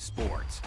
Sports.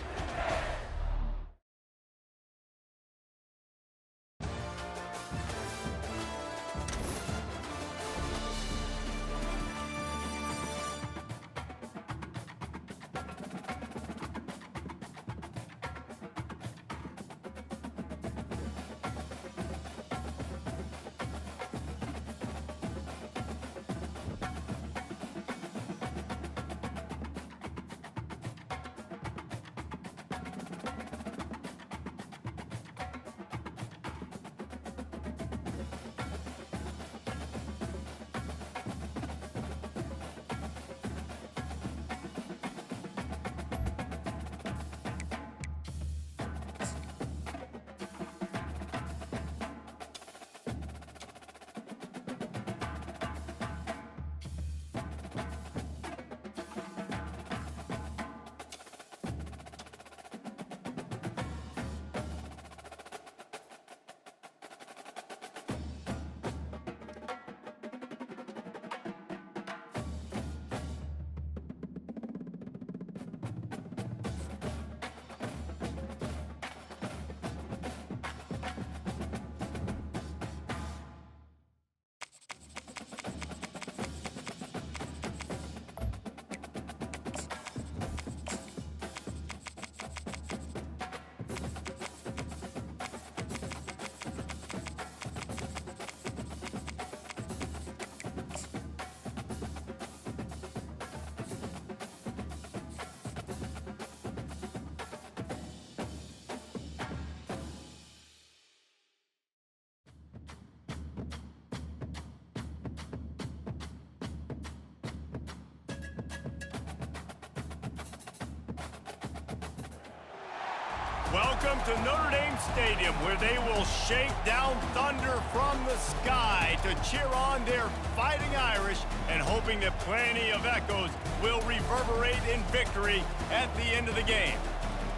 Welcome to Notre Dame Stadium, where they will shake down thunder from the sky to cheer on their Fighting Irish, and hoping that plenty of echoes will reverberate in victory at the end of the game.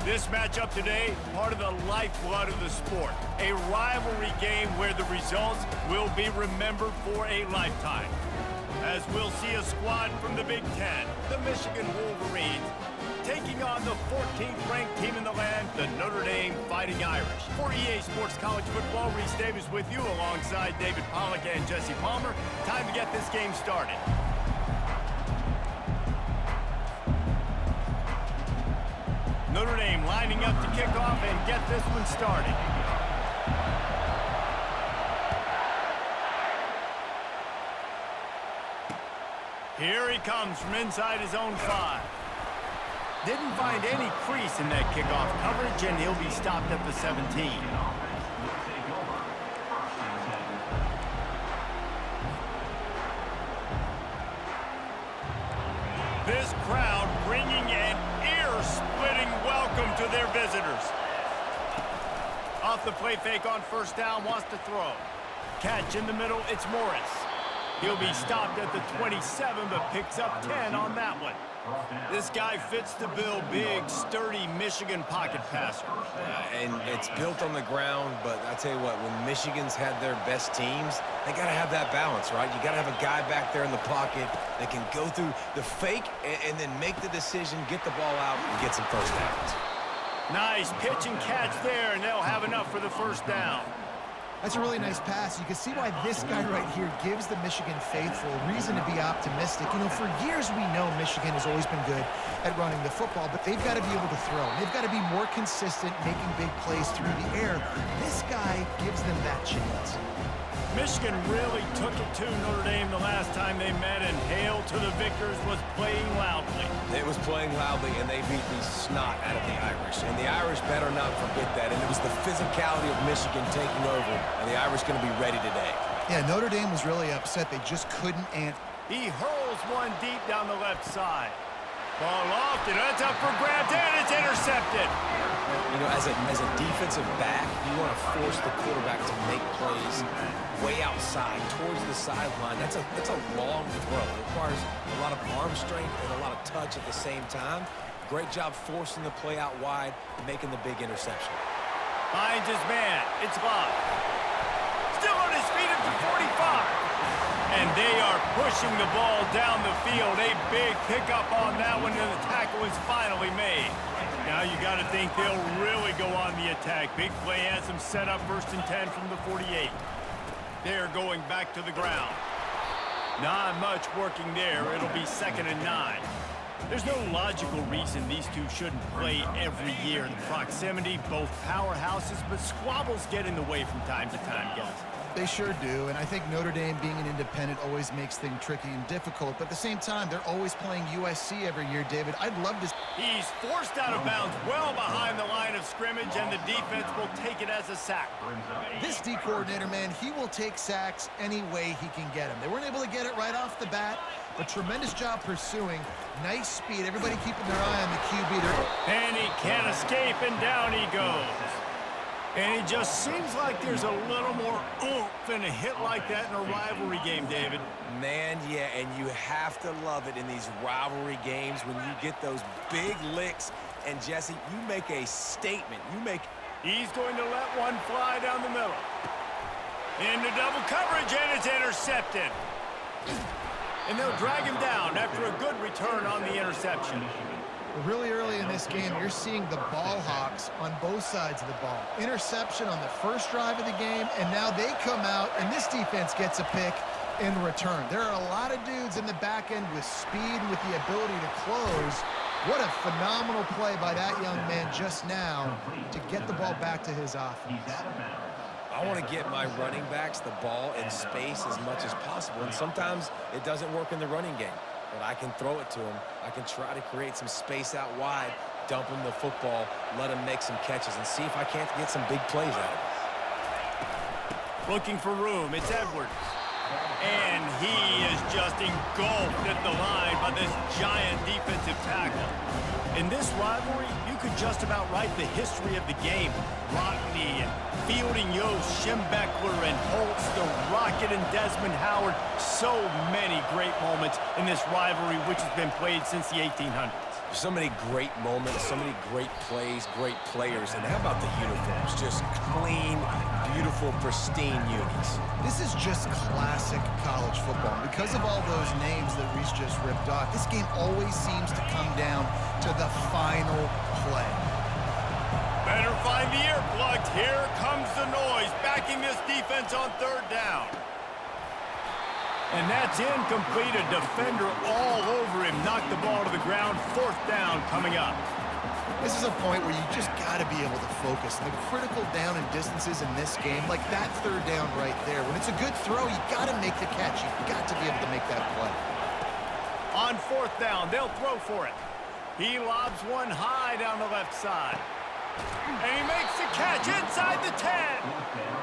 This matchup today, part of the lifeblood of the sport, a rivalry game where the results will be remembered for a lifetime. As we'll see a squad from the Big Ten, the Michigan Wolverines, taking on the 14th ranked team in the land, the Notre Dame Fighting Irish. For EA Sports College Football, Reese Davis with you alongside David Pollack and Jesse Palmer. Time to get this game started. Notre Dame lining up to kick off and get this one started. Here he comes from inside his own 5. Didn't find any crease in that kickoff coverage, and he'll be stopped at the 17. This crowd bringing an ear-splitting welcome to their visitors. Off the play fake on first down, wants to throw. Catch in the middle, it's Morris. He'll be stopped at the 27, but picks up 10 on that one. This guy fits the bill, big, sturdy Michigan pocket passer. And it's built on the ground, but I tell you what, when Michigan's had their best teams, they got to have that balance, right? You got to have a guy back there in the pocket that can go through the fake and then make the decision, get the ball out, and get some first downs. Nice pitch and catch there, and they'll have enough for the first down. That's a really nice pass. You can see why this guy right here gives the Michigan faithful reason to be optimistic. You know, for years we know Michigan has always been good at running the football, but they've got to be able to throw. They've got to be more consistent making big plays through the air. This guy gives them that chance. Michigan really took it to Notre Dame the last time they met, and Hail to the Victors was playing loudly. It was playing loudly, and they beat the snot out of the Irish. And the Irish better not forget that. And it was the physicality of Michigan taking over, and the Irish going to be ready today. Yeah, Notre Dame was really upset. They just couldn't answer. He hurls one deep down the left side. Ball lofted, that's up for grabs, and it's intercepted. You know, as a defensive back, you want to force the quarterback to make plays way outside, towards the sideline. That's a long throw. It requires a lot of arm strength and a lot of touch at the same time. Great job forcing the play out wide and making the big interception. Finds his man. It's Love. Still on his feet at the 45. And they are pushing the ball down the field. A big pickup on that one, and the tackle is finally made. Now you got to think they'll really go on the attack. Big play has them set up 1st and 10 from the 48. They're going back to the ground. Not much working there. It'll be 2nd and 9. There's no logical reason these two shouldn't play every year. The proximity, both powerhouses, but squabbles get in the way from time to time, guys. They sure do, and I think Notre Dame being an independent always makes things tricky and difficult, but at the same time, they're always playing USC every year, David. I'd love to... He's forced out of bounds well behind the line of scrimmage, and the defense will take it as a sack. This D coordinator, man, he will take sacks any way he can get them. They weren't able to get it right off the bat, but tremendous job pursuing. Nice speed. Everybody keeping their eye on the QB. And he can't escape, and down he goes. And it just seems like there's a little more oomph in a hit like that in a rivalry game, David. Man, yeah, and you have to love it in these rivalry games when you get those big licks. And, Jesse, you make a statement. He's going to let one fly down the middle. Into double coverage, and it's intercepted. And they'll drag him down after a good return on the interception. Really early in this game, you're seeing the ball hawks on both sides of the ball. Interception on the first drive of the game, and now they come out, and this defense gets a pick in return. There are a lot of dudes in the back end with speed and with the ability to close. What a phenomenal play by that young man just now to get the ball back to his offense. I want to get my running backs the ball in space as much as possible, and sometimes it doesn't work in the running game. But I can throw it to him. I can try to create some space out wide, dump him the football, let him make some catches, and see if I can't get some big plays out of it. Looking for room, it's Edwards. And he is just engulfed at the line by this giant defensive tackle. In this rivalry, you could just about write the history of the game. Rockne and Fielding Yost, Schembechler and Holtz, the Rocket and Desmond Howard. So many great moments in this rivalry, which has been played since the 1800s. So many great moments, so many great plays, great players. And how about the uniforms? Just clean, beautiful, pristine unis. This is just classic college football. Because of all those names that Reese just ripped off, this game always seems to come down to the final play. Better find the earplugs. Here comes the noise, backing this defense on 3rd down. And that's incomplete. A defender all over him. Knocked the ball to the ground. 4th down coming up. This is a point where you just got to be able to focus. The critical down and distances in this game, like that 3rd down right there. When it's a good throw, you got to make the catch. You've got to be able to make that play. On 4th down, they'll throw for it. He lobs one high down the left side. And he makes the catch inside the 10.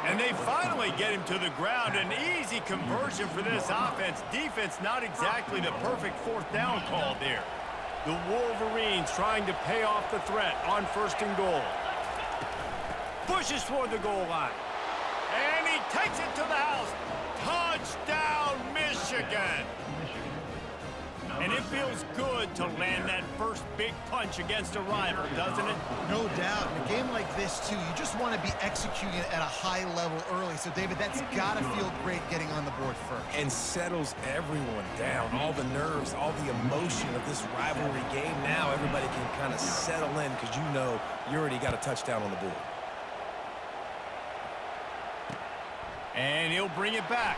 And they finally get him to the ground. An easy conversion for this offense. Defense not exactly the perfect 4th down call there. The Wolverines trying to pay off the threat on 1st and goal. Pushes toward the goal line. And he takes it to the house. Touchdown, Michigan. And it feels good to land that first big punch against a rival, doesn't it? No doubt. In a game like this, too, you just want to be executing at a high level early. So, David, that's got to feel great getting on the board first. And settles everyone down. All the nerves, all the emotion of this rivalry game. Now everybody can kind of settle in because you know you already got a touchdown on the board. And he'll bring it back.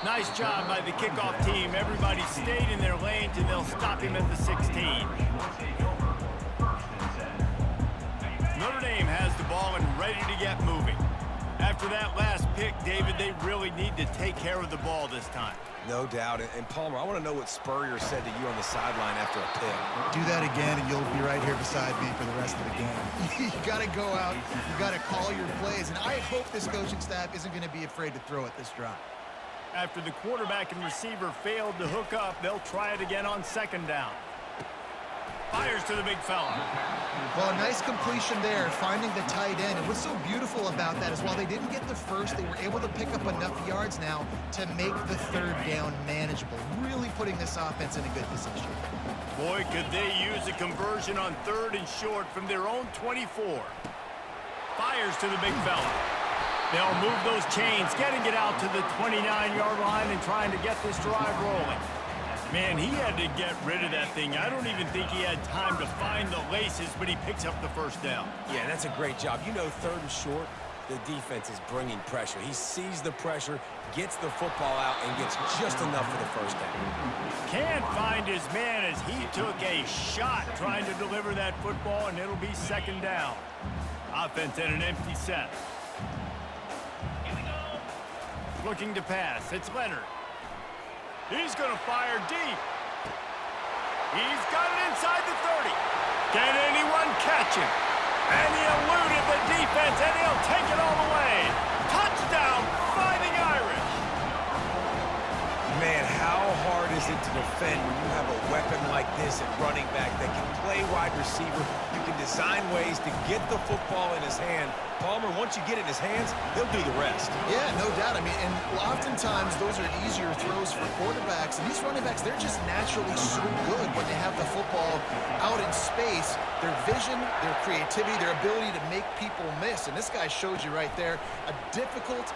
Nice job by the kickoff team. Everybody stayed in their lanes, and they'll stop him at the 16. Notre Dame has the ball and ready to get moving. After that last pick, David, they really need to take care of the ball this time. No doubt. And Palmer, I want to know what Spurrier said to you on the sideline after a pick. Do that again, and you'll be right here beside me for the rest of the game. You got to go out. You got to call your plays, and I hope this coaching staff isn't going to be afraid to throw at this drive. After the quarterback and receiver failed to hook up, they'll try it again on 2nd down. Fires to the big fella. Well, a nice completion there, finding the tight end. And what's so beautiful about that is while they didn't get the first, they were able to pick up enough yards now to make the 3rd down manageable, really putting this offense in a good position. Boy, could they use a conversion on 3rd and short from their own 24. Fires to the big fella. They'll move those chains, getting it out to the 29-yard line and trying to get this drive rolling. Man, he had to get rid of that thing. I don't even think he had time to find the laces, but he picks up the first down. Yeah, that's a great job. You know, 3rd and short, the defense is bringing pressure. He sees the pressure, gets the football out, and gets just enough for the first down. Can't find his man as he took a shot trying to deliver that football, and it'll be 2nd down. Offense in an empty set. Looking to pass. It's Leonard. He's going to fire deep. He's got it inside the 30. Can anyone catch him? And he eluded the defense, and he'll take it all the way. Touchdown, Fighting Irish. Man, how hard is it to defend when you have a weapon like this at running back that can play wide receiver? You can design ways to get the football in his hand. Palmer, once you get it in his hands, he'll do the rest. Yeah, no doubt. I mean, and oftentimes those are easier throws for quarterbacks. And these running backs, they're just naturally so good when they have the football out in space. Their vision, their creativity, their ability to make people miss. And this guy showed you right there, a difficult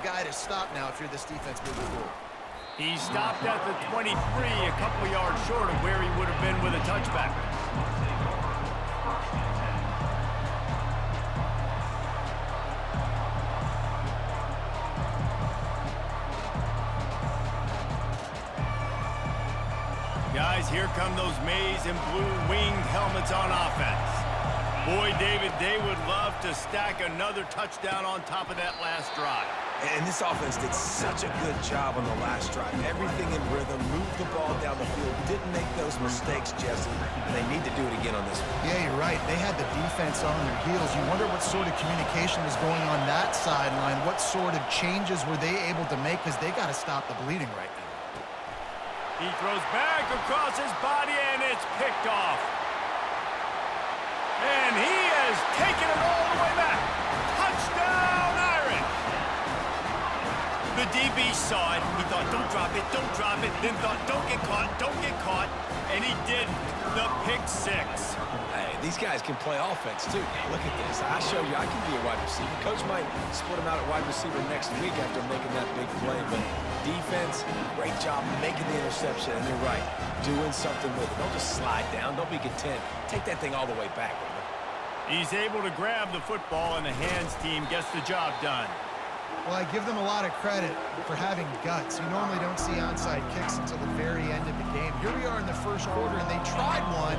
guy to stop now if you're this defense moving forward. He stopped at the 23, a couple yards short of where he would have been with a touchback. Guys, here come those maize and blue winged helmets on offense. Boy, David, they would love to stack another touchdown on top of that last drive. And this offense did such a good job on the last drive. Everything in rhythm, moved the ball down the field, didn't make those mistakes, Jesse, and they need to do it again on this one. Yeah, you're right. They had the defense on their heels. You wonder what sort of communication was going on that sideline. What sort of changes were they able to make, because they got to stop the bleeding right now. He throws back across his body, and it's picked off. And he has taken it all the way back. Touchdown, Irish! The DB saw it. He thought, don't drop it, don't drop it. Then thought, don't get caught. And he didn't. The pick 6. Hey, these guys can play offense, too. Now, look at this. I showed you I can be a wide receiver. Coach might split him out at wide receiver next week after making that big play, but defense, great job making the interception, and you're right, doing something with it. Don't just slide down. Don't be content. Take that thing all the way back, brother. He's able to grab the football, and the hands team gets the job done. Well, I give them a lot of credit for having guts. You normally don't see onside kicks until the very end of the game. Here we are in the first quarter, and they tried one,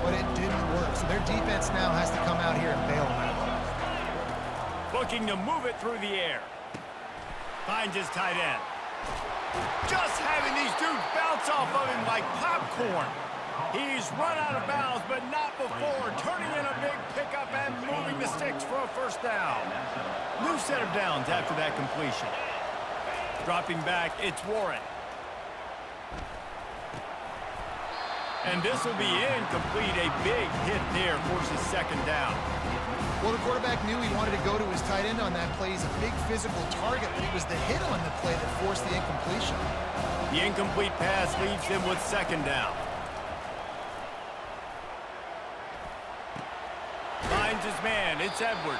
but it didn't work. So their defense now has to come out here and bail them out. Looking to move it through the air. Finds his tight end. Just having these dudes bounce off of him like popcorn. He's run out of bounds, but not before turning in a big pickup and moving the sticks for a first down. New set of downs after that completion. Dropping back, it's Warren. And this will be incomplete. A big hit there forces 2nd down. Well, the quarterback knew he wanted to go to his tight end on that play. He's a big physical target, but it was the hit on the play that forced the incompletion. The incomplete pass leaves him with 2nd down. Finds his man. It's Edwards.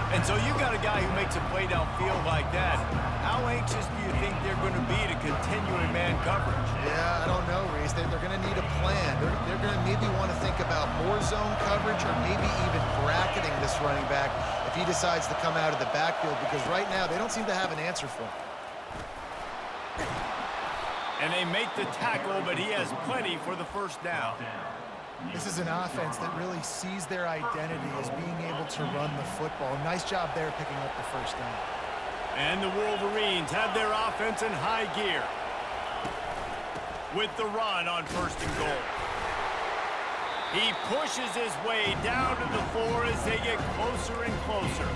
And so you got a guy who makes a play downfield like that. How anxious do you think they're going to be to continue in man coverage? Yeah, I don't know, Reese. They're going to need a plan. They're going to maybe want to think about more zone coverage or maybe even bracketing this running back if he decides to come out of the backfield, because right now they don't seem to have an answer for him. And they make the tackle, but he has plenty for the first down. This is an offense that really sees their identity as being able to run the football. Nice job there picking up the first down. And the Wolverines have their offense in high gear with the run on 1st and goal. He pushes his way down to the 4 as they get closer and closer.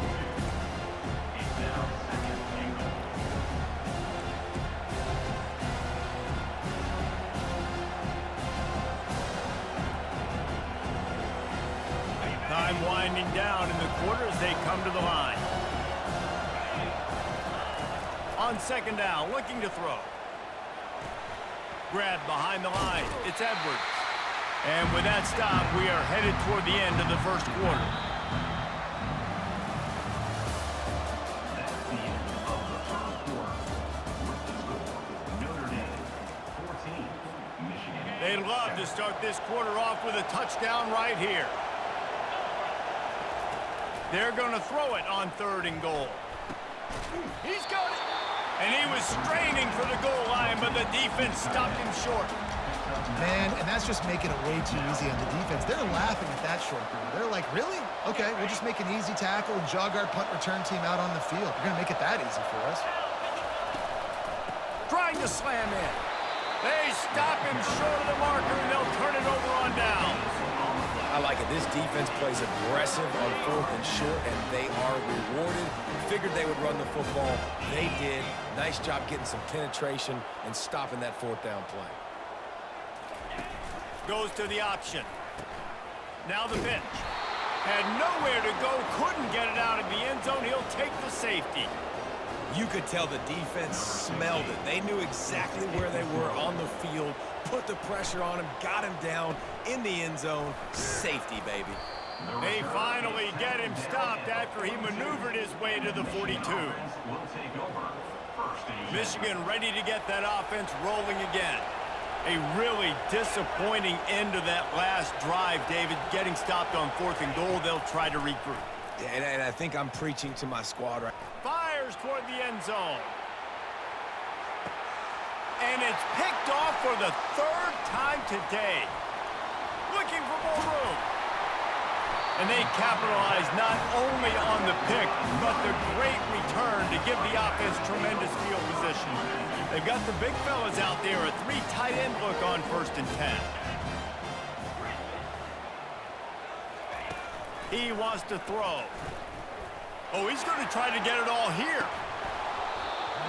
Time winding down in the quarter as they come to the line. On 2nd down, looking to throw. Grabbed behind the line. It's Edwards. And with that stop, we are headed toward the end of the first quarter. They love to start this quarter off with a touchdown right here. They're going to throw it on 3rd and goal. He's got it. And he was straining for the goal line, but the defense stopped him short. Man, and that's just making it way too easy on the defense. They're laughing at that short throw. They're like, really? Okay, we'll just make an easy tackle and jog our punt return team out on the field. We're going to make it that easy for us. Trying to slam in. They stop him short of the marker, and they'll turn it over on downs. I like it. This defense plays aggressive on 4th and short, and they are rewarded. Figured they would run the football. They did. Nice job getting some penetration and stopping that 4th down play. Goes to the option. Now the pitch. Had nowhere to go, couldn't get it out of the end zone. He'll take the safety. You could tell the defense smelled it. They knew exactly where they were on the field, put the pressure on him, got him down in the end zone. Safety, baby. They finally get him stopped after he maneuvered his way to the 42. Michigan ready to get that offense rolling again. A really disappointing end of that last drive, David. Getting stopped on 4th and goal, they'll try to regroup. And I think I'm preaching to my squad right now. Fires toward the end zone. And it's picked off for the 3rd time today. Looking for more room. And they capitalize not only on the pick, but the great return to give the offense tremendous field position. They've got the big fellas out there, a 3 tight end look on 1st and 10. He wants to throw. Oh, he's going to try to get it all here.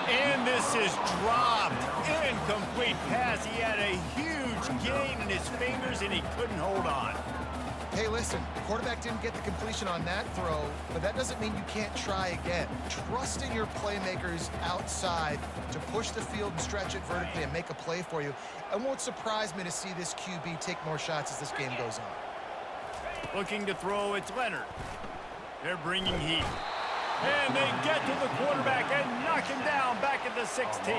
And this is dropped. Incomplete pass. He had a huge gain in his fingers, and he couldn't hold on. Hey, listen, the quarterback didn't get the completion on that throw, but that doesn't mean you can't try again. Trust in your playmakers outside to push the field and stretch it vertically and make a play for you. It won't surprise me to see this QB take more shots as this game goes on. Looking to throw, it's Leonard. They're bringing heat. And they get to the quarterback and knock him down back at the 16.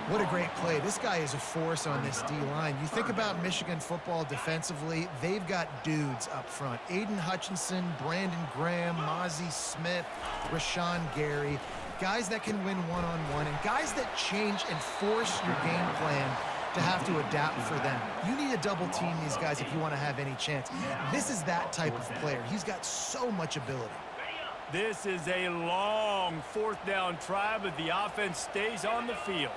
What a great play. This guy is a force on this D-line. You think about Michigan football defensively, they've got dudes up front. Aiden Hutchinson, Brandon Graham, Mozzie Smith, Rashawn Gary. Guys that can win one-on-one and guys that change and force your game plan to have to adapt for them. You need to double team these guys if you want to have any chance. This is that type of player. He's got so much ability. This is a long 4th down try, but the offense stays on the field.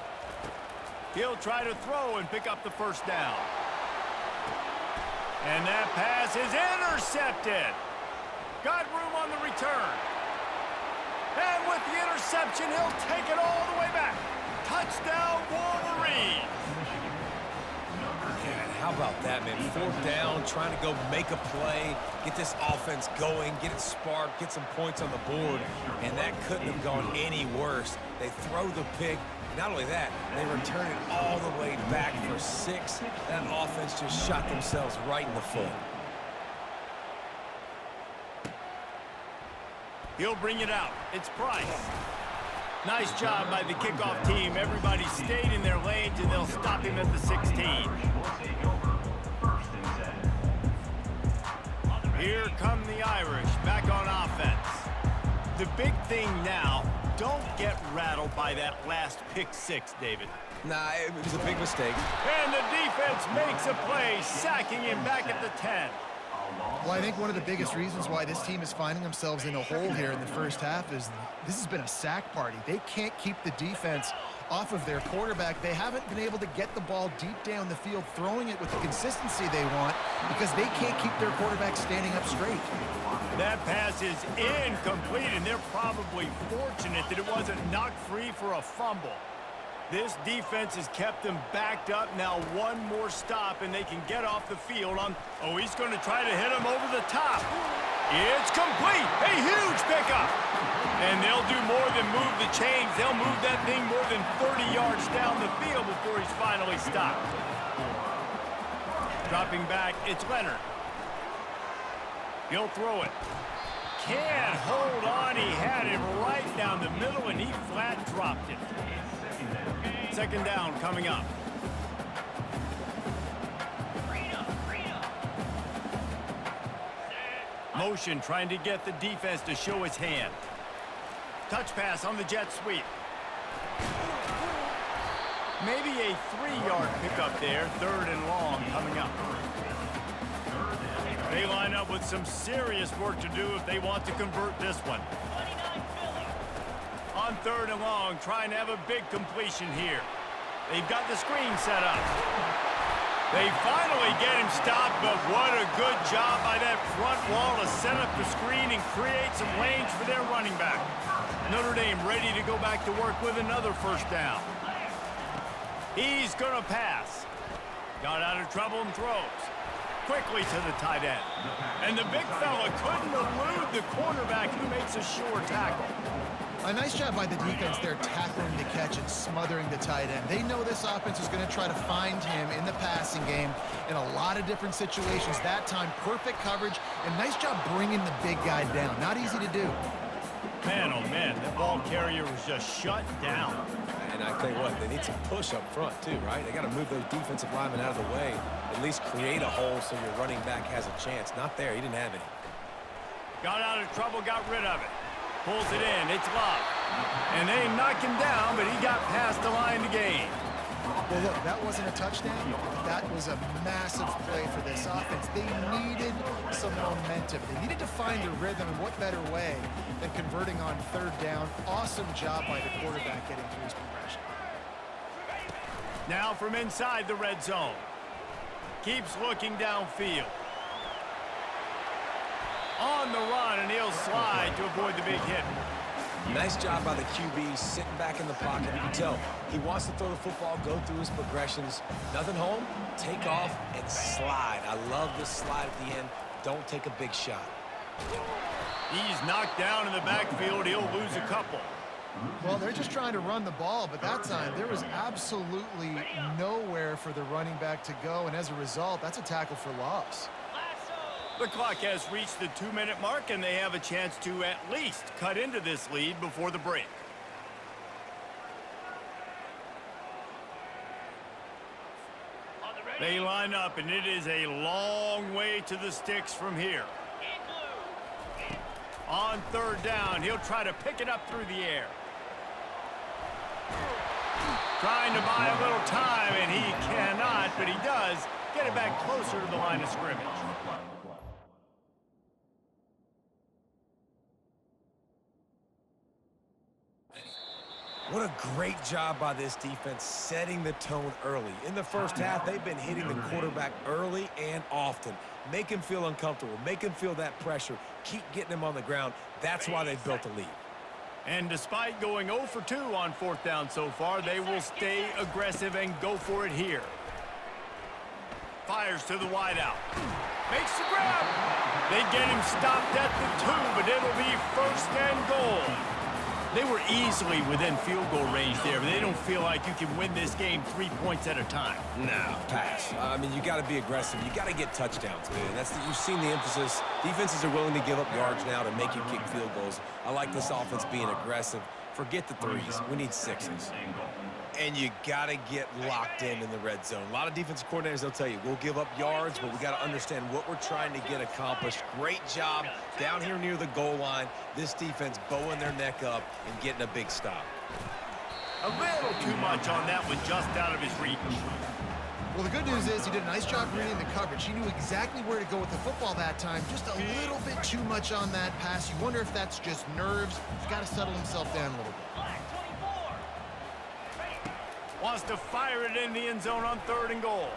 He'll try to throw and pick up the 1st down. And that pass is intercepted. Got room on the return. And with the interception, he'll take it all the way back. Touchdown, Wolverines. How about that, man? 4th down, trying to go make a play, get this offense going, get it sparked, get some points on the board, and that couldn't have gone any worse. They throw the pick. Not only that, they return it all the way back for 6. That offense just shot themselves right in the foot. He'll bring it out. It's Price. Nice job by the kickoff team. Everybody stayed in their lanes, and they'll stop him at the 16. Here come the Irish back on offense. The big thing now, don't get rattled by that last pick-6, David. Nah, it was a big mistake. And the defense makes a play, sacking him back at the 10. Well, I think one of the biggest reasons why this team is finding themselves in a hole here in the first half is this has been a sack party. They can't keep the defense off of their quarterback. They haven't been able to get the ball deep down the field, throwing it with the consistency they want because they can't keep their quarterback standing up straight. That pass is incomplete, and they're probably fortunate that it wasn't knocked free for a fumble. This defense has kept them backed up. Now one more stop, and they can get off the field on... Oh, he's going to try to hit him over the top. It's complete. A huge pickup. And they'll do more than move the chains. They'll move that thing more than 30 yards down the field before he's finally stopped. Dropping back, it's Leonard. He'll throw it. Can't hold on. He had it right down the middle, and he flat dropped it. 2nd down coming up. motion, trying to get the defense to show its hand. Touch pass on the jet sweep. Maybe a 3-yard pickup there. 3rd and long coming up. They line up with some serious work to do if they want to convert this one. On 3rd and long, trying to have a big completion here. They've got the screen set up. They finally get him stopped, but what a good job by that front wall to set up the screen and create some lanes for their running back. Notre Dame ready to go back to work with another 1st down. He's going to pass. Got out of trouble and throws. Quickly to the tight end. And the big fella couldn't elude the cornerback who makes a sure tackle. A nice job by the defense there tackling the catch and smothering the tight end. They know this offense is going to try to find him in the passing game in a lot of different situations. That time, perfect coverage, and nice job bringing the big guy down. Not easy to do. Man, oh man, the ball carrier was just shut down. And I tell you what, they need some push up front too, right? They got to move those defensive linemen out of the way, at least create a hole so your running back has a chance. Not there, he didn't have any. Got out of trouble, got rid of it. Pulls it in, it's Love. And they knock him down, but he got past the line to gain. Well, look, that wasn't a touchdown. That was a massive play for this offense. They needed some momentum. They needed to find a rhythm, and what better way than converting on 3rd down. Awesome job by the quarterback getting through his progression. Now from inside the red zone. Keeps looking downfield. On the run, and he'll slide to avoid the big hit. Nice job by the QB sitting back in the pocket. You can tell he wants to throw the football, go through his progressions. Nothing home, take off, and slide. I love this slide at the end. Don't take a big shot. He's knocked down in the backfield. He'll lose a couple. Well, they're just trying to run the ball, but that time there was absolutely nowhere for the running back to go, and as a result, that's a tackle for loss. The clock has reached the 2-minute mark, and they have a chance to at least cut into this lead before the break. They line up, and it is a long way to the sticks from here. On 3rd down, he'll try to pick it up through the air. Trying to buy a little time, and he cannot, but he does get it back closer to the line of scrimmage. What a great job by this defense setting the tone early. In the 1st half, they've been hitting the quarterback early and often. Make him feel uncomfortable. Make him feel that pressure. Keep getting him on the ground. That's why they've built a lead. And despite going 0 for 2 on 4th down so far, they will stay aggressive and go for it here. Fires to the wideout. Makes the grab. They get him stopped at the 2, but it'll be 1st and goal. They were easily within field goal range there, but they don't feel like you can win this game 3 points at a time. No, pass. I mean, you got to be aggressive. You got to get touchdowns, man. You've seen the emphasis. Defenses are willing to give up yards now to make you kick field goals. I like this offense being aggressive. Forget the 3s. We need 6s. And you got to get locked in the red zone. A lot of defensive coordinators, they'll tell you, we'll give up yards, but we got to understand what we're trying to get accomplished. Great job down here near the goal line. This defense bowing their neck up and getting a big stop. A little too much on that one, just out of his reach. Well, the good news is he did a nice job reading the coverage. He knew exactly where to go with the football that time. Just a little bit too much on that pass. You wonder if that's just nerves. He's got to settle himself down a little bit. Wants to fire it in the end zone on 3rd and goal.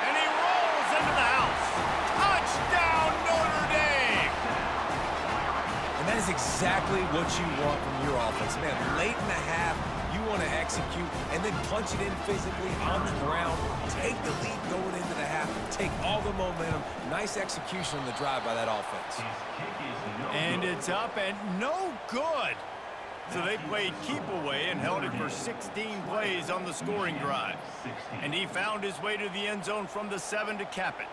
And he rolls into the house. Touchdown, Notre Dame! And that is exactly what you want from your offense. Man, late in the half, you want to execute and then punch it in physically on the ground. Take the lead going into the half. Take all the momentum. Nice execution on the drive by that offense. And it's up and no good. So they played keep away and held it for 16 plays on the scoring drive. And he found his way to the end zone from the 7 to cap it.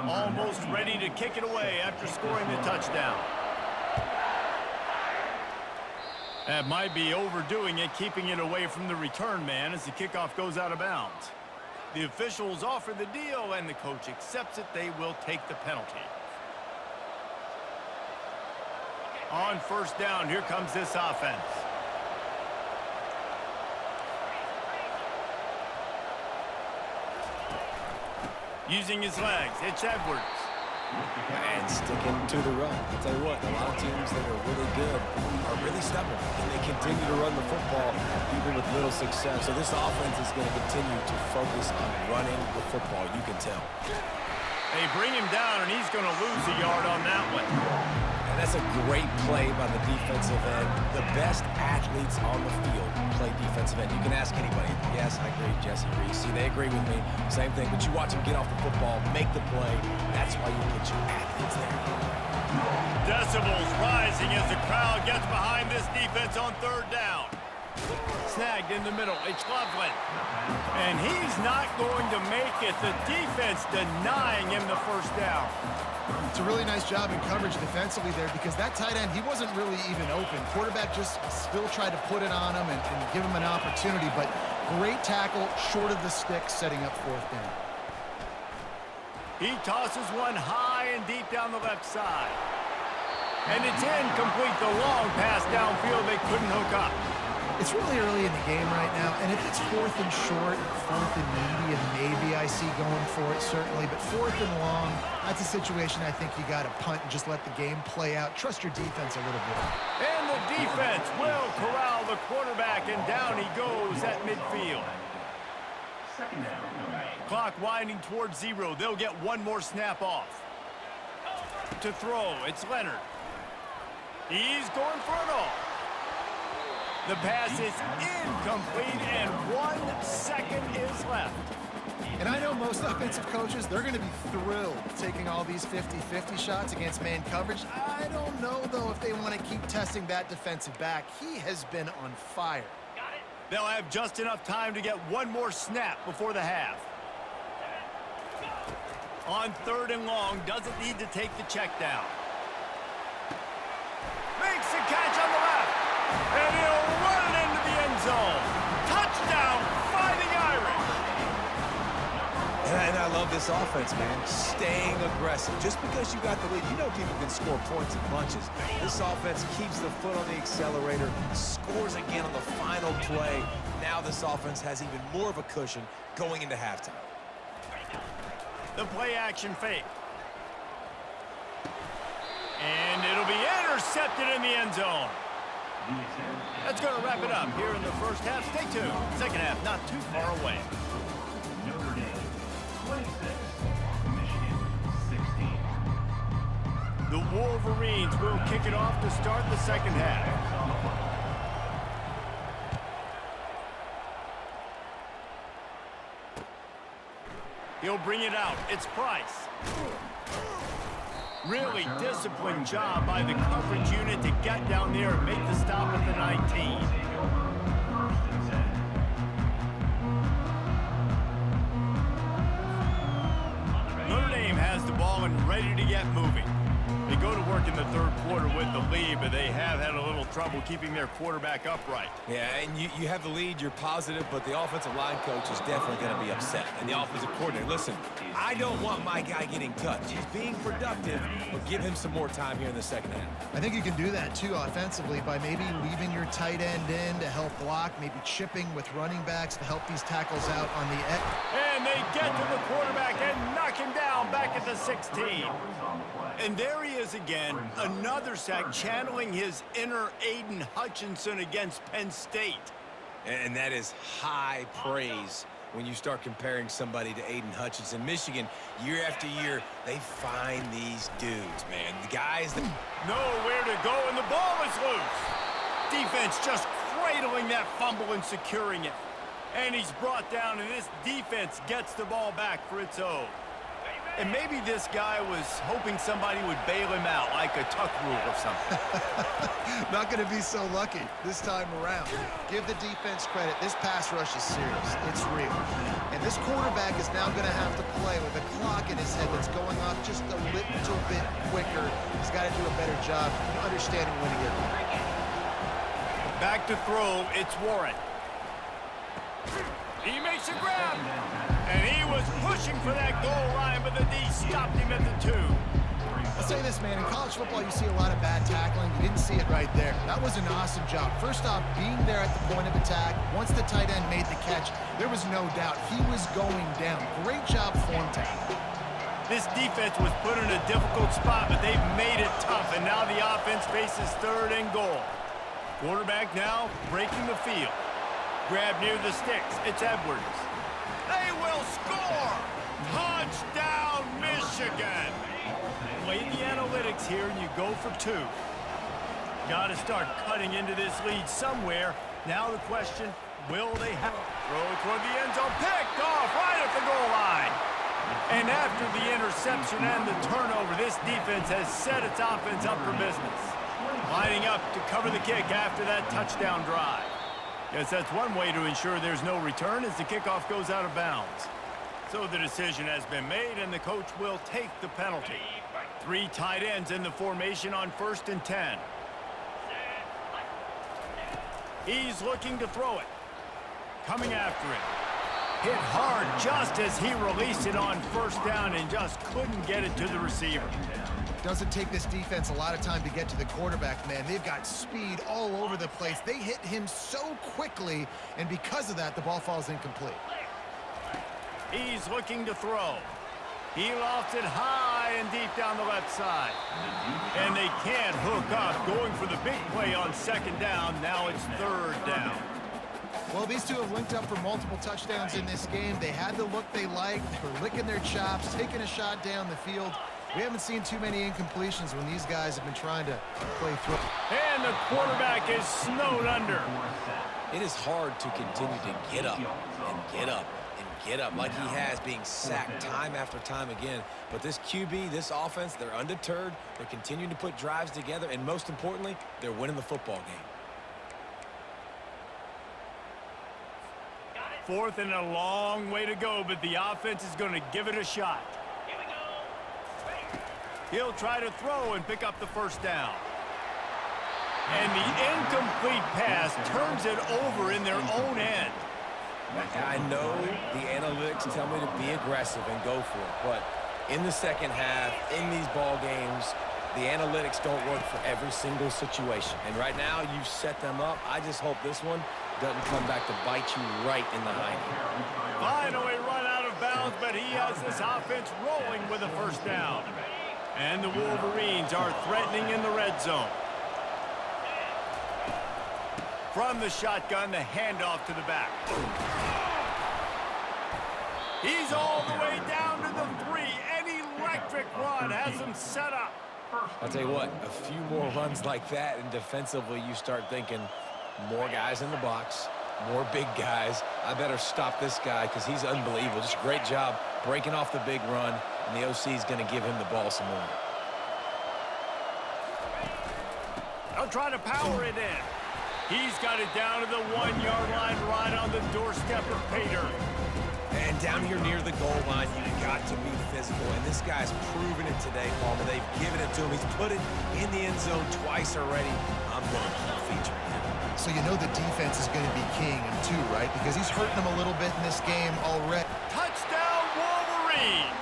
Almost ready to kick it away after scoring the touchdown. That might be overdoing it, keeping it away from the return man as the kickoff goes out of bounds. The officials offer the deal, and the coach accepts it. They will take the penalty. On first down, here comes this offense. Using his legs, it's Edwards. And sticking to the run. I'll tell you what, a lot of teams that are really good are really stubborn, and they continue to run the football even with little success. So this offense is going to continue to focus on running the football, you can tell. They bring him down, and he's going to lose a yard on that one. And that's a great play by the defensive end. The best athletes on the field play defensive end. You can ask anybody. Yes, I agree, Jesse Reese. See, they agree with me. Same thing. But you watch them get off the football, make the play. That's why you put your athletes there. Decibels rising as the crowd gets behind this defense on third down. Snagged in the middle. It's Loveland. And he's not going to make it. The defense denying him the first down. It's a really nice job in coverage defensively there because that tight end, he wasn't really even open. Quarterback just still tried to put it on him and give him an opportunity, but great tackle short of the stick, setting up fourth down. He tosses one high and deep down the left side. And it's incomplete. The long pass downfield, they couldn't hook up. It's really early in the game right now, and if it's fourth and short, fourth and medium, maybe I see going for it, certainly. But fourth and long, that's a situation I think you got to punt and just let the game play out. Trust your defense a little bit. And the defense will corral the quarterback, and down he goes at midfield. Clock winding towards 0. They'll get one more snap off. To throw, it's Leonard. He's going for it all. The pass is incomplete, and 1 second is left. And I know most offensive coaches, they're going to be thrilled taking all these 50-50 shots against man coverage. I don't know, though, if they want to keep testing that defensive back. He has been on fire. They'll have just enough time to get one more snap before the half. On third and long, doesn't need to take the check down. Makes the catch on the left. And he'll run it into the end zone. Touchdown, Fighting Irish. And I love this offense, man. Staying aggressive. Just because you got the lead, you know people can score points in bunches. This offense keeps the foot on the accelerator, scores again on the final play. Now this offense has even more of a cushion going into halftime. The play action fake. And it'll be intercepted in the end zone. That's going to wrap it up here in the first half. Stay tuned. Second half not too far away. Notre Dame 26, Michigan 16. The Wolverines will kick it off to start the second half. He'll bring it out. It's Price. Really disciplined job by the coverage unit to get down there and make the stop at the 19. Notre Dame has the ball and ready to get moving. They go to work in the third quarter with the lead, but they have had a little trouble keeping their quarterback upright. Yeah, and you have the lead, you're positive, but the offensive line coach is definitely going to be upset. And the offensive coordinator, listen, I don't want my guy getting touched. He's being productive, but give him some more time here in the second half. I think you can do that, too, offensively, by maybe leaving your tight end in to help block, maybe chipping with running backs to help these tackles out on the edge. And they get to the quarterback and knock him down back at the 16. And there he is again, another sack, channeling his inner Aiden Hutchinson against Penn State. And that is high praise when you start comparing somebody to Aiden Hutchinson. Michigan, year after year, they find these dudes, man. The guys that... Nowhere to go, and the ball is loose. Defense just cradling that fumble and securing it. And he's brought down, and this defense gets the ball back for its own. And maybe this guy was hoping somebody would bail him out, like a tuck rule or something. Not going to be so lucky this time around. Give the defense credit. This pass rush is serious. It's real. And this quarterback is now going to have to play with a clock in his head that's going off just a little bit quicker. He's got to do a better job understanding when to get there. Back to throw, it's Warren. He makes a grab. And he was pushing for that goal line, but the D stopped him at the 2. I'll say this, man. In college football, you see a lot of bad tackling. You didn't see it right there. That was an awesome job. First off, being there at the point of attack. Once the tight end made the catch, there was no doubt he was going down. Great job form tackling. This defense was put in a difficult spot, but they've made it tough, and now the offense faces 3rd and goal. Quarterback now breaking the field. Grab near the sticks. It's Edwards. They will score! Touchdown, Michigan! Play the analytics here, and you go for 2. Got to start cutting into this lead somewhere. Now the question, will they have it? Throw it toward the end zone. Picked off right at the goal line. And after the interception and the turnover, this defense has set its offense up for business. Lining up to cover the kick after that touchdown drive. Guess that's one way to ensure there's no return as the kickoff goes out of bounds. So the decision has been made, and the coach will take the penalty. 3 tight ends in the formation on 1st and 10. He's looking to throw it. Coming after it. Hit hard just as he released it on 1st down and just couldn't get it to the receiver. Doesn't take this defense a lot of time to get to the quarterback, man. They've got speed all over the place. They hit him so quickly, and because of that, the ball falls incomplete. He's looking to throw. He lofts it high and deep down the left side. And they can't hook up, going for the big play on 2nd down. Now it's 3rd down. Well, these two have linked up for multiple touchdowns in this game. They had the look they liked. They were licking their chops, taking a shot down the field. We haven't seen too many incompletions when these guys have been trying to play through. And the quarterback is snowed under. It is hard to continue to get up and get up and get up like he has, being sacked time after time again. But this QB, this offense, they're undeterred. They're continuing to put drives together, and most importantly, they're winning the football game. 4th and a long way to go, but the offense is going to give it a shot. He'll try to throw and pick up the 1st down. And the incomplete pass turns it over in their own end. I know the analytics tell me to be aggressive and go for it, but in the second half, in these ball games, the analytics don't work for every single situation. And right now, you've set them up. I just hope this one doesn't come back to bite you right in the hind end. Finally run out of bounds, but he has this offense rolling with a 1st down. And the Wolverines are threatening in the red zone. From the shotgun, the handoff to the back. He's all the way down to the 3. An electric run has him set up. I'll tell you what, a few more runs like that, and defensively you start thinking more guys in the box, more big guys. I better stop this guy because he's unbelievable. Just a great job breaking off the big run, and the OC is going to give him the ball some more. They'll try to power it in. He's got it down to the 1-yard line, right on the doorstep of Pater. And down here near the goal line, you've got to be physical. And this guy's proven it today, Palmer. They've given it to him. He's put it in the end zone twice already. I'm going to keep featuring him. So you know the defense is going to be keying him too, right? Because he's hurting them a little bit in this game already. Touchdown, Wolverines!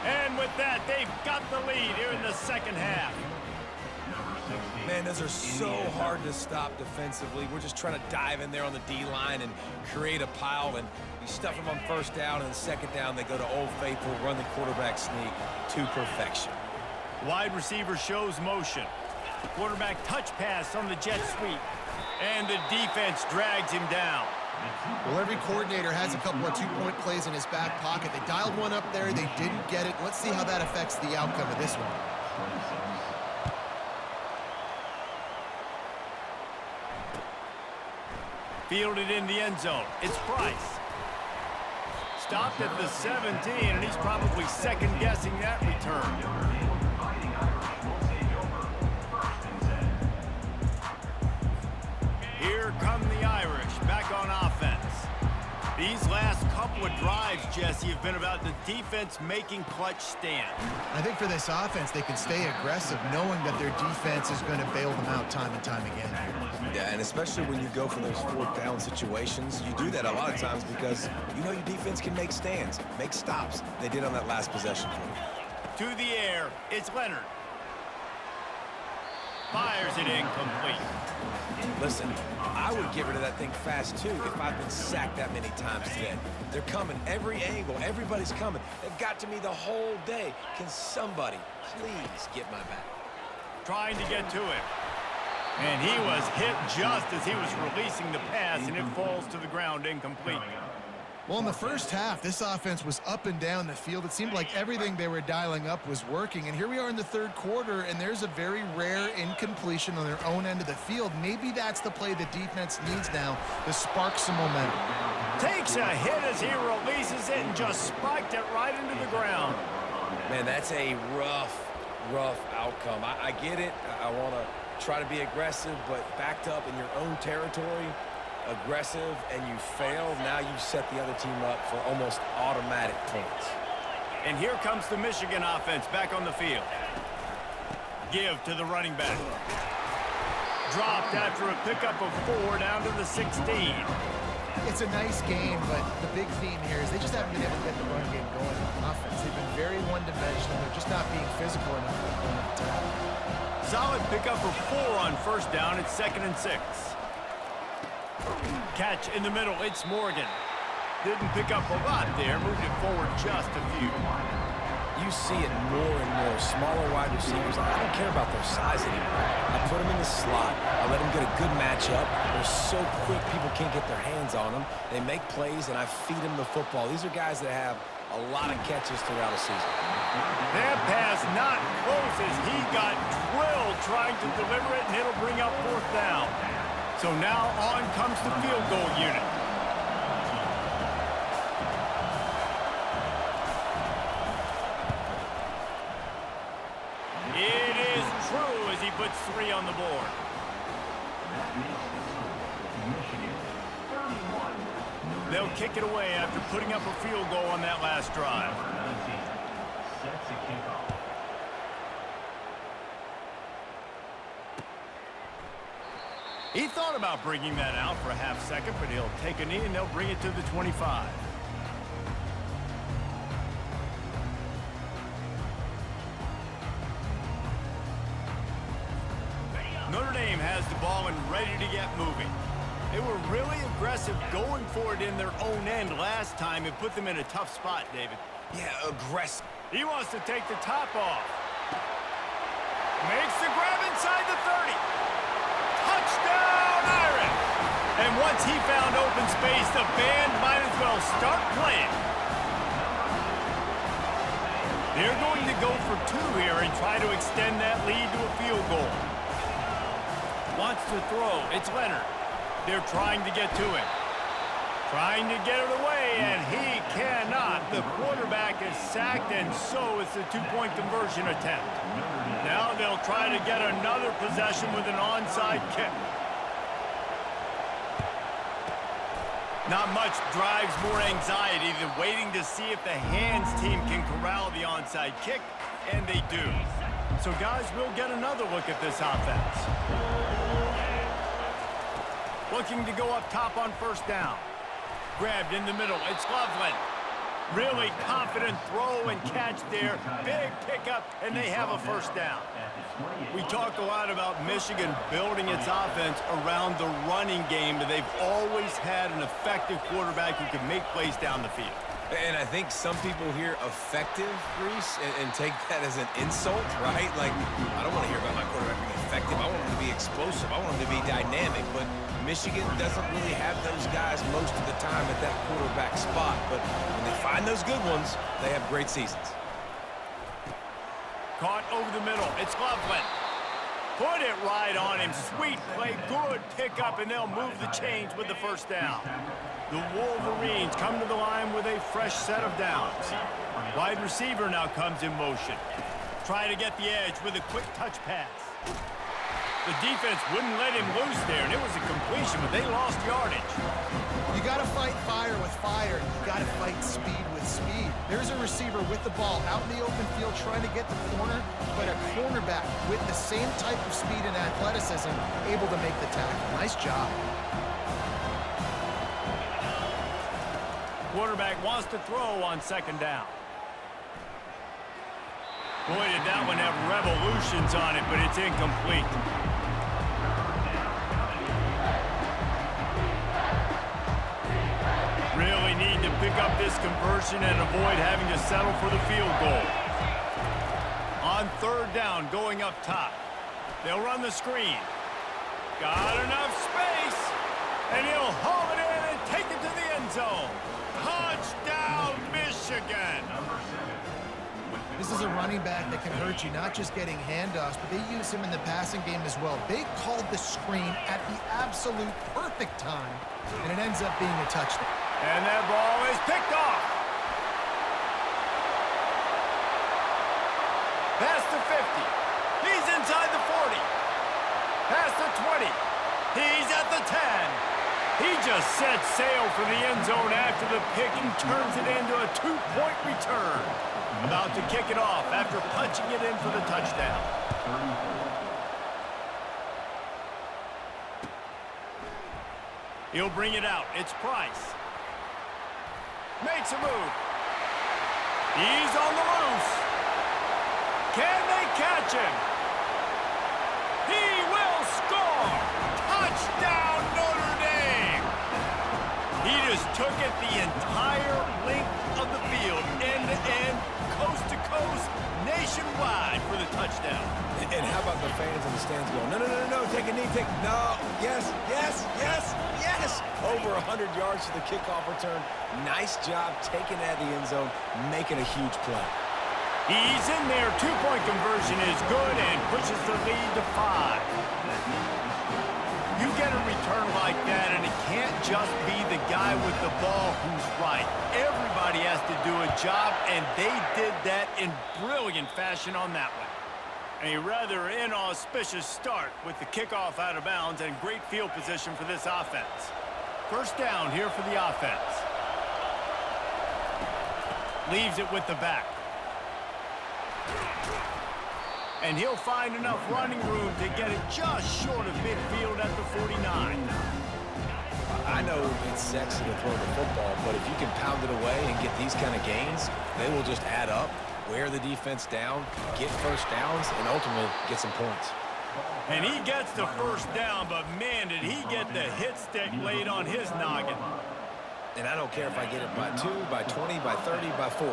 And with that, they've got the lead here in the second half. Man, those are so hard to stop defensively. We're just trying to dive in there on the D-line and create a pile, and you stuff them on 1st down, and 2nd down they go to Old Faithful, run the quarterback sneak to perfection. Wide receiver shows motion. Quarterback touch pass on the jet sweep. And the defense drags him down. Well, every coordinator has a couple of 2-point plays in his back pocket. They dialed one up there. They didn't get it. Let's see how that affects the outcome of this one. Fielded in the end zone. It's Price. Stopped at the 17, and he's probably second-guessing that return. Here come the Irish back on offense. These last couple of drives, Jesse, have been about the defense making clutch stands. I think for this offense, they can stay aggressive knowing that their defense is going to bail them out time and time again. Yeah, and especially when you go for those fourth down situations, you do that a lot of times because you know your defense can make stands, make stops. They did on that last possession for you. To the air, it's Leonard. Fires it incomplete. Listen, I would get rid of that thing fast, too, if I've been sacked that many times today. They're coming every angle. Everybody's coming. They've got to me the whole day. Can somebody please get my back? Trying to get to him. And he was hit just as he was releasing the pass, and it falls to the ground incomplete. Well, in the first half, this offense was up and down the field. It seemed like everything they were dialing up was working. And here we are in the third quarter, and there's a very rare incompletion on their own end of the field. Maybe that's the play the defense needs now to spark some momentum. Takes a hit as he releases it and just spiked it right into the ground. Man, that's a rough outcome. I get it. I want to try to be aggressive, but backed up in your own territory, aggressive, and you fail, now you've set the other team up for almost automatic points. And here comes the Michigan offense back on the field. Give to the running back. Dropped after a pickup of 4 down to the 16. It's a nice game, but the big theme here is they just haven't been able to get the run game going on offense. They've been very one-dimensional. They're just not being physical enough at the time. Solid pickup of 4 on first down. It's 2nd and 6. Catch in the middle. It's Morgan. Didn't pick up a lot there. Moved it forward just a few. You see it more and more. Smaller wide receivers. I don't care about their size anymore. I put them in the slot. I let them get a good matchup. They're so quick, people can't get their hands on them. They make plays, and I feed them the football. These are guys that have a lot of catches throughout a season. That pass not close as he got drilled trying to deliver it, and it'll bring up 4th down. So now on comes the field goal unit. It is true as he puts 3 on the board. They'll kick it away after putting up a field goal on that last drive. He thought about bringing that out for a half second, but he'll take a knee and they'll bring it to the 25. Notre Dame has the ball and ready to get moving. They were really aggressive going for it in their own end last time. It put them in a tough spot, David. Yeah, aggressive. He wants to take the top off. Makes the grab inside the 30. Touchdown, Irish! And once he found open space, the band might as well start playing. They're going to go for 2 here and try to extend that lead to a field goal. Wants to throw. It's Leonard. They're trying to get to him. Trying to get it away, and he cannot. The quarterback is sacked, and so it's a 2-point conversion attempt. Now they'll try to get another possession with an onside kick. Not much drives more anxiety than waiting to see if the hands team can corral the onside kick, and they do. So guys, we'll get another look at this offense. Looking to go up top on first down. Grabbed in the middle. It's Loveland. Really confident throw and catch there. Big pickup, and they have a first down. We talk a lot about Michigan building its offense around the running game, but they've always had an effective quarterback who can make plays down the field. And I think some people hear effective, Reese, and take that as an insult, right? Like, I don't want to hear about my quarterback being effective. I want him to be explosive. I want him to be dynamic. But Michigan doesn't really have those guys most of the time at that quarterback spot. But when they find those good ones, they have great seasons. Caught over the middle. It's Loveland. Put it right on him. Sweet play. Good pickup, and they'll move the chains with the first down. The Wolverines come to the line with a fresh set of downs. Wide receiver now comes in motion. Try to get the edge with a quick touch pass. The defense wouldn't let him loose there, and it was a completion, but they lost yardage. You got to fight fire with fire. You got to fight speed with speed. There's a receiver with the ball out in the open field trying to get the corner, but a cornerback with the same type of speed and athleticism able to make the tackle. Nice job. Quarterback wants to throw on second down. Boy, did that one have revolutions on it, but it's incomplete. Really need to pick up this conversion and avoid having to settle for the field goal. On third down, going up top. They'll run the screen. Got enough space, and he'll haul it in and take it to the end zone. Touchdown, Michigan! This is a running back that can hurt you, not just getting handoffs, but they use him in the passing game as well. They called the screen at the absolute perfect time, and it ends up being a touchdown. And that ball is picked off. Past the 50. He's inside the 40. Past the 20. He's at the 10. He just set sail for the end zone after the pick and turns it into a 2-point return. About to kick it off after punching it in for the touchdown. He'll bring it out. It's Price. Makes a move. He's on the loose. Can they catch him? He will score! Touchdown, Notre Dame! He just took it the entire length of the field, end-to-end, coast-to-coast, nationwide for the touchdown. And how about the fans in the stands going, no, take a knee, no, yes. Over 100 yards to the kickoff return. Nice job taking that to the end zone, making a huge play. He's in there. 2-point conversion is good and pushes the lead to 5. You get a return like that, and it can't just be the guy with the ball who's right. Everybody has to do a job, and they did that in brilliant fashion on that one. A rather inauspicious start with the kickoff out of bounds and great field position for this offense. First down here for the offense. Leaves it with the back. And he'll find enough running room to get it just short of midfield at the 49. I know it's sexy to throw the football, but if you can pound it away and get these kind of gains, they will just add up, wear the defense down, get first downs, and ultimately get some points. And he gets the first down, but man, did he get the hit stick laid on his noggin. And I don't care if I get it by 2, by 20, by 30, by 40.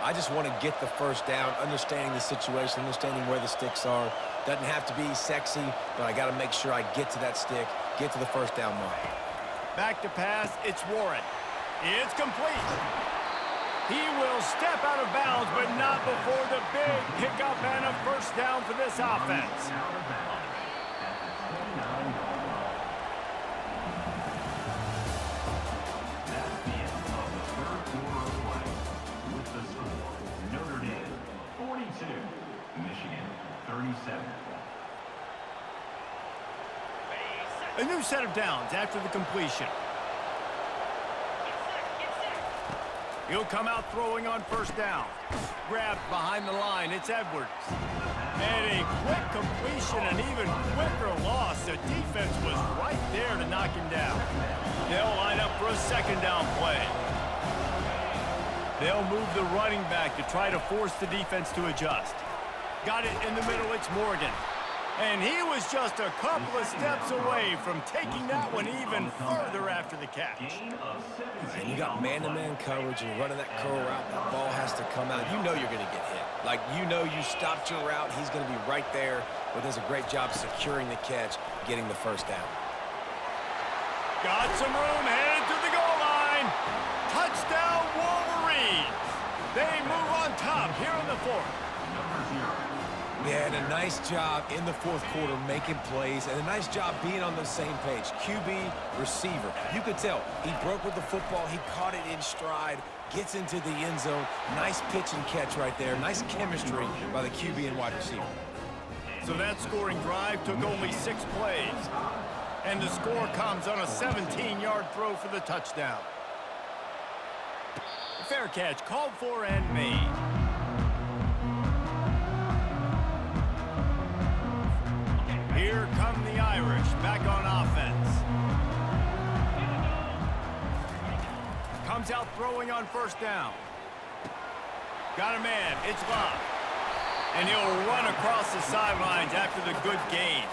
I just want to get the first down, understanding the situation, understanding where the sticks are. Doesn't have to be sexy, but I got to make sure I get to that stick, get to the first down mark. Back to pass, it's Warren. It's complete. He will step out of bounds, but not before the big pickup and a first down for this offense. Notre Dame 42, Michigan 37. A new set of downs after the completion. He'll come out throwing on first down. Grabbed behind the line, it's Edwards. And a quick completion, an even quicker loss. The defense was right there to knock him down. They'll line up for a second down play. They'll move the running back to try to force the defense to adjust. Got it in the middle, it's Morgan. And he was just a couple of steps away from taking that one even further after the catch. And you got man-to-man coverage, you're running that curl route, that ball has to come out. You know you're going to get hit. Like, you know you stopped your route, he's going to be right there, but does a great job securing the catch, getting the first down. Got some room, headed to the goal line. Touchdown, Wolverines. They move on top here in the fourth. Yeah, and a nice job in the fourth quarter making plays, and a nice job being on the same page. QB, receiver. You could tell he broke with the football. He caught it in stride, gets into the end zone. Nice pitch and catch right there. Nice chemistry by the QB and wide receiver. So that scoring drive took only 6 plays. And the score comes on a 17-yard throw for the touchdown. Fair catch called for and made. Here come the Irish back on offense. Comes out throwing on first down. Got a man. It's Love. And he'll run across the sidelines after the good gain.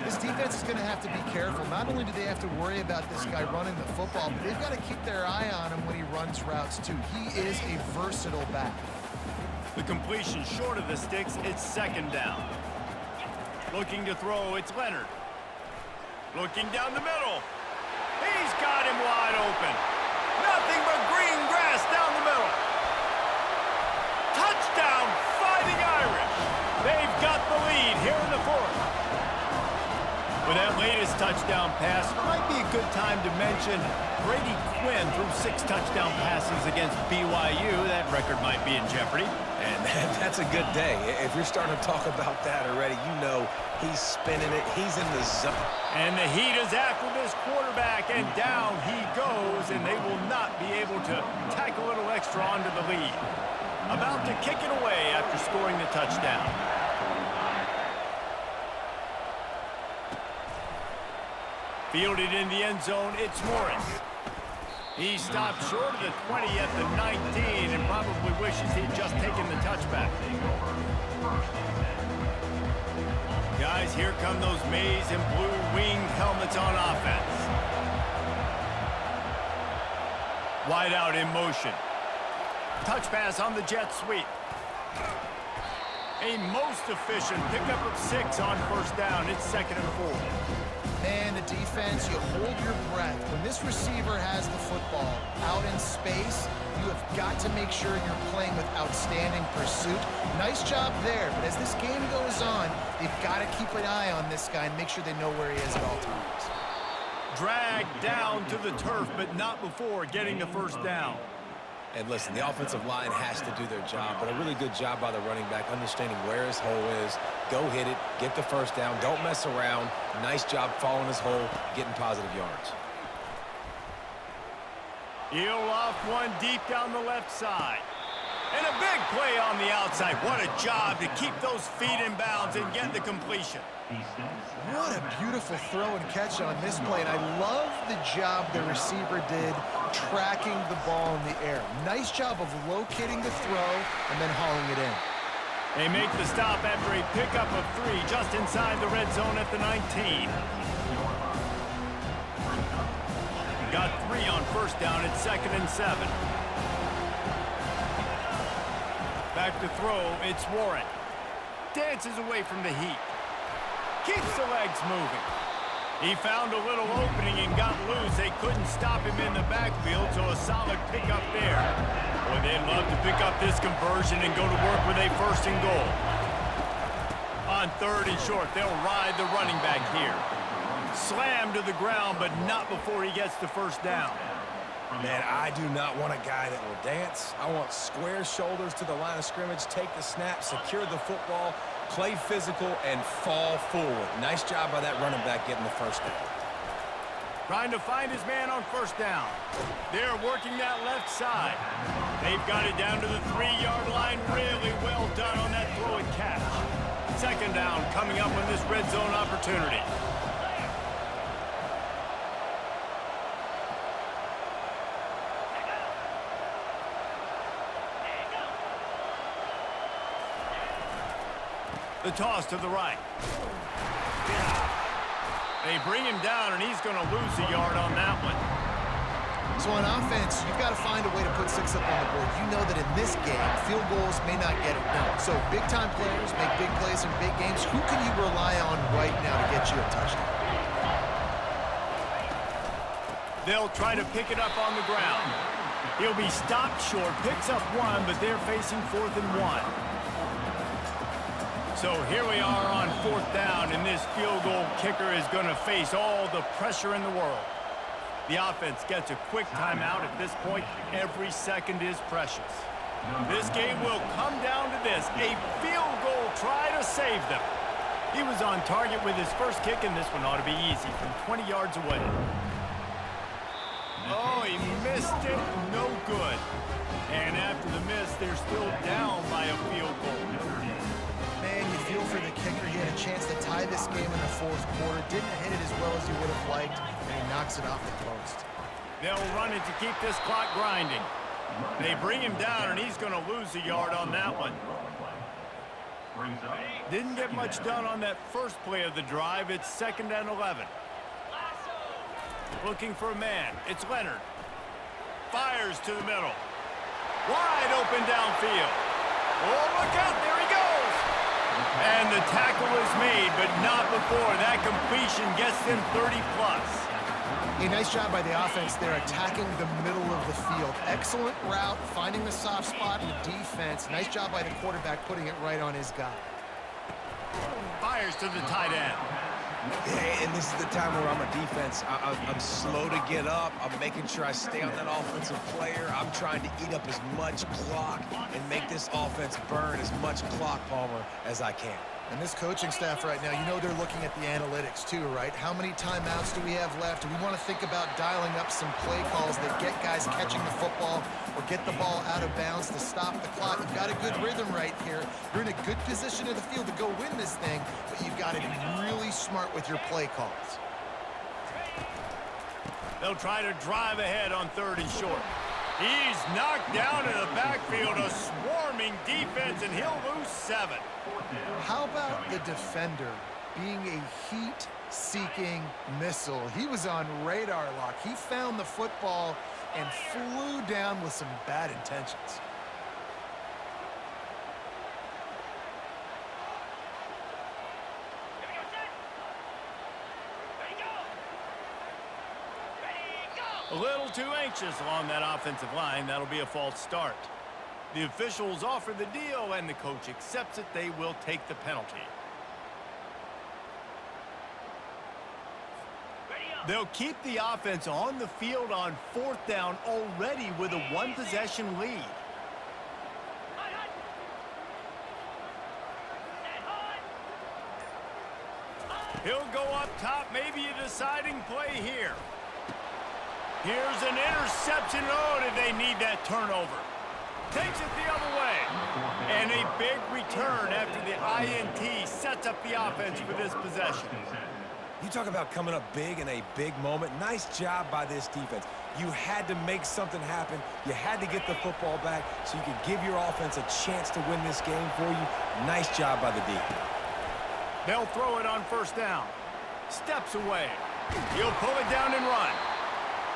This defense is going to have to be careful. Not only do they have to worry about this guy running the football, but they've got to keep their eye on him when he runs routes, too. He is a versatile back. The completion short of the sticks. It's second down. Looking to throw. It's Leonard. Looking down the middle. He's got him wide open. Nothing but green grass down the middle. Touchdown, Fighting Irish. They've got the lead here in the fourth. With that latest touchdown pass, might be a good time to mention Brady Quinn threw 6 touchdown passes against BYU. That record might be in jeopardy. And that's a good day. If you're starting to talk about that already, you know he's spinning it. He's in the zone. And the heat is after this quarterback, and down he goes, and they will not be able to tack a little extra onto the lead. About to kick it away after scoring the touchdown. Fielded in the end zone, it's Morris. He stopped short of the 20 at the 19 and probably wishes he'd just taken the touchback. Guys, here come those maize and blue winged helmets on offense. Wide out in motion. Touch pass on the jet sweep. A most efficient pickup of 6 on first down. It's 2nd and 4. Man, the defense, you hold your breath. When this receiver has the football out in space, you have got to make sure you're playing with outstanding pursuit. Nice job there, but as this game goes on, they've got to keep an eye on this guy and make sure they know where he is at all times. Dragged down to the turf, but not before getting the first down. And listen, the offensive line has to do their job, but a really good job by the running back, understanding where his hole is. Go hit it, get the first down, don't mess around. Nice job following his hole, getting positive yards. He'll loft one deep down the left side. And a big play on the outside. What a job to keep those feet in bounds and get the completion. What a beautiful throw and catch on this play, and I love the job the receiver did tracking the ball in the air. Nice job of locating the throw and then hauling it in. They make the stop after a pickup of 3 just inside the red zone at the 19. Got 3 on first down. It's 2nd and 7. Back to throw. It's Warren. Dances away from the heat. Keeps the legs moving. He found a little opening and got loose. They couldn't stop him in the backfield, so a solid pickup there. Boy, they'd love to pick up this conversion and go to work with a 1st and goal. On 3rd and short, they'll ride the running back here. Slammed to the ground, but not before he gets the first down. Man, I do not want a guy that will dance. I want square shoulders to the line of scrimmage, take the snap, secure the football, play physical, and fall forward. Nice job by that running back getting the first down. Trying to find his man on first down. They're working that left side. They've got it down to the 3-yard line. Really well done on that throw and catch. 2nd down coming up on this red zone opportunity. The toss to the right. They bring him down, and he's going to lose a yard on that one. So on offense, you've got to find a way to put 6 up on the board. You know that in this game, field goals may not get it done. So big-time players make big plays in big games. Who can you rely on right now to get you a touchdown? They'll try to pick it up on the ground. He'll be stopped short, picks up 1, but they're facing 4th and 1. So here we are on 4th down, and this field goal kicker is going to face all the pressure in the world. The offense gets a quick timeout at this point. Every second is precious. This game will come down to this, a field goal try to save them. He was on target with his first kick, and this one ought to be easy from 20 yards away. Oh, he missed it. No good. And after the miss, they're still down by a field goal. Man, you feel for the kicker. He had a chance to tie this game in the fourth quarter. Didn't hit it as well as he would have liked, and he knocks it off the post. They'll run it to keep this clock grinding. They bring him down, and he's going to lose a yard on that one. Didn't get much done on that first play of the drive. It's 2nd and 11. Looking for a man. It's Leonard. Fires to the middle. Wide open downfield. Oh, look out. There he goes. And the tackle is made, but not before that completion gets them 30-plus. A nice job by the offense there, attacking the middle of the field. Excellent route, finding the soft spot in the defense. Nice job by the quarterback putting it right on his guy. Fires to the tight end. Yeah, and this is the time where I'm a defense. I'm slow to get up. I'm making sure I stay on that offensive player. I'm trying to eat up as much clock and make this offense burn as much clock, Palmer, as I can. And this coaching staff right now, you know they're looking at the analytics too, right? How many timeouts do we have left? Do we want to think about dialing up some play calls that get guys catching the football or get the ball out of bounds to stop the clock? You've got a good rhythm right here. You're in a good position in the field to go win this thing, but you've got to be really smart with your play calls. They'll try to drive ahead on 3rd and short. He's knocked down in the backfield, a swarming defense, and he'll lose 7. How about the defender being a heat-seeking missile? He was on radar lock. He found the football and flew down with some bad intentions. A little too anxious along that offensive line. That'll be a false start. The officials offer the deal, and the coach accepts it. They will take the penalty. They'll keep the offense on the field on 4th down already with a 1-possession lead. He'll go up top, maybe a deciding play here. Here's an interception. Oh, did they need that turnover? Takes it the other way. And a big return after the INT sets up the offense for this possession. You talk about coming up big in a big moment. Nice job by this defense. You had to make something happen. You had to get the football back so you could give your offense a chance to win this game for you. Nice job by the D. They'll throw it on 1st down. Steps away. He'll pull it down and run.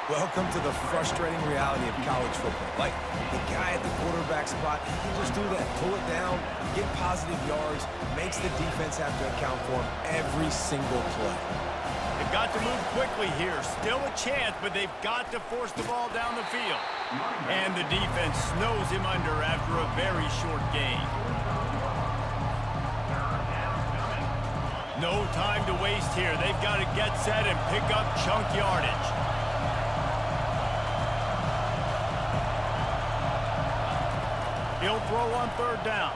Welcome to the frustrating reality of college football. Like, the guy at the quarterback spot, he can just do that. Pull it down, get positive yards, makes the defense have to account for him every single play. They've got to move quickly here. Still a chance, but they've got to force the ball down the field. And the defense snows him under after a very short gain. No time to waste here. They've got to get set and pick up chunk yardage. He'll throw on 3rd down.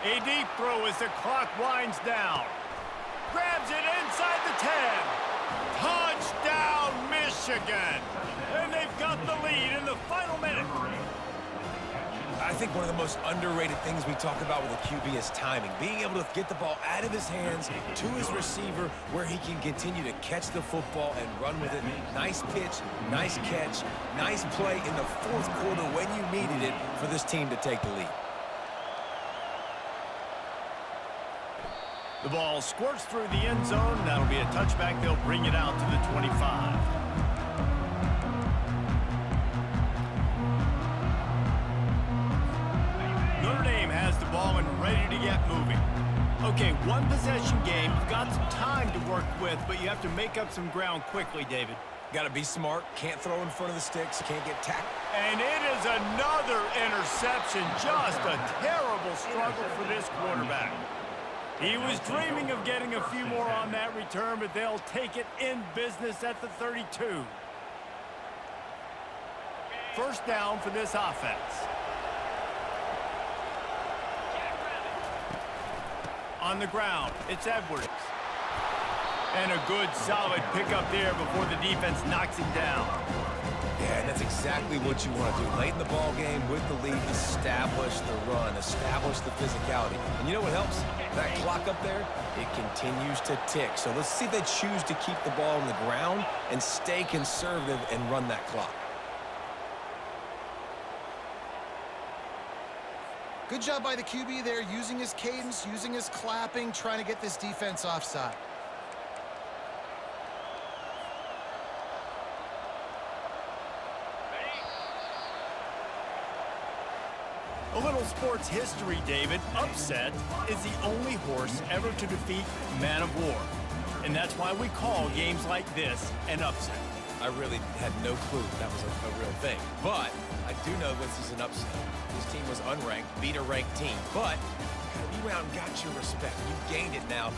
A deep throw as the clock winds down. Grabs it inside the 10. Touchdown, Michigan. And they've got the lead in the final minute. I think one of the most underrated things we talk about with a QB is timing. Being able to get the ball out of his hands to his receiver where he can continue to catch the football and run with it. Nice pitch, nice catch, nice play in the 4th quarter when you needed it for this team to take the lead. The ball squirts through the end zone. That'll be a touchback. They'll bring it out to the 25. Notre Dame has the ball and ready to get moving. Okay, 1-possession game. You've got some time to work with, but you have to make up some ground quickly, David. Got to be smart. Can't throw in front of the sticks. Can't get tackled. And it is another interception. Just a terrible struggle for this quarterback. He was dreaming of getting a few more on that return, but they'll take it in business at the 32. 1st down for this offense. on the ground. It's Edwards. And a good, solid pickup there before the defense knocks him down. Yeah, and that's exactly what you want to do. Late in the ball game with the lead, establish the run, establish the physicality. And you know what helps? That clock up there, it continues to tick. So let's see if they choose to keep the ball on the ground and stay conservative and run that clock. Good job by the QB there, using his cadence, using his clapping, trying to get this defense offside. A little sports history, David. Upset is the only horse ever to defeat Man of War. And that's why we call games like this an upset. I really had no clue that was a real thing. But I do know this is an upset. This team was unranked, beat a ranked team. But you out and got your respect. You gained it now.